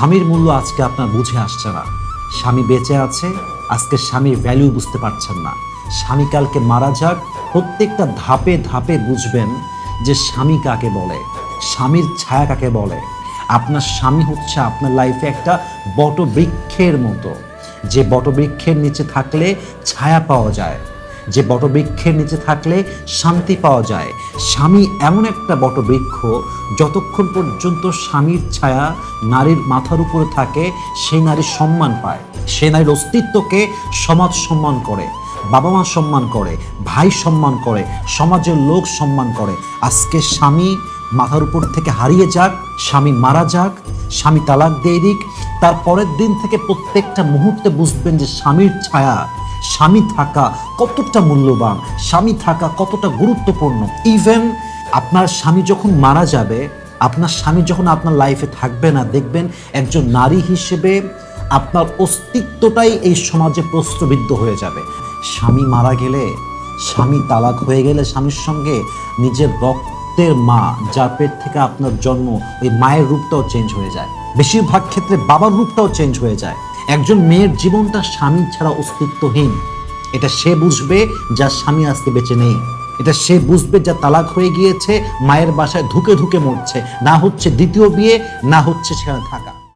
স্বামীর মূল্য আজকে আপনার বুঝে আসছে না। স্বামী বেঁচে আছে, আজকে স্বামীর ভ্যালু বুঝতে পারছেন না। স্বামী কালকে মারা যাক, প্রত্যেকটা ধাপে ধাপে বুঝবেন যে স্বামী কাকে বলে, স্বামীর ছায়া কাকে বলে। আপনার স্বামী হচ্ছে আপনার লাইফে একটা বটবৃক্ষের মতো, যে বটবৃক্ষের নিচে থাকলে ছায়া পাওয়া যায়, যে বটবৃক্ষের নিচে থাকলে শান্তি পাওয়া যায়। স্বামী এমন একটা বটবৃক্ষ, যতক্ষণ পর্যন্ত স্বামীর ছায়া নারীর মাথার উপরে থাকে, সেই নারী সম্মান পায়, সেই নারীর অস্তিত্বকে সমাজ সম্মান করে, বাবা মা সম্মান করে, ভাই সম্মান করে, সমাজের লোক সম্মান করে। আজকে স্বামী মাথার উপর থেকে হারিয়ে যাক, স্বামী মারা যাক, স্বামী তালাক দিয়ে দিক, তার পরের দিন থেকে প্রত্যেকটা মুহূর্তে বুঝবেন যে স্বামীর ছায়া, স্বামী থাকা কতটা মূল্যবান, স্বামী থাকা কতটা গুরুত্বপূর্ণ। ইভেন আপনার স্বামী যখন মারা যাবে, আপনার স্বামী যখন আপনার লাইফে থাকবে না, দেখবেন একজন নারী হিসেবে আপনার অস্তিত্বটাই এই সমাজে প্রশ্নবিদ্ধ হয়ে যাবে। স্বামী মারা গেলে, স্বামী তালাক হয়ে গেলে, স্বামীর সঙ্গে নিজের রক্তের মা, যার পেট থেকে আপনার জন্ম, ওই মায়ের রূপটাও চেঞ্জ হয়ে যায়। বেশিরভাগ ক্ষেত্রে বাবার রূপটাও চেঞ্জ হয়ে যায়। একজন মেয়ের জীবনটা স্বামী ছাড়া অস্তিত্বহীন। এটা সে বুঝবে যার স্বামী আজকে বেঁচে নেই। এটা সে বুঝবে যা তালাক হয়ে গিয়েছে, মায়ের বাসায় ধুকে ধুকে মরছে, না হচ্ছে দ্বিতীয় বিয়ে, না হচ্ছে সেখানে থাকা।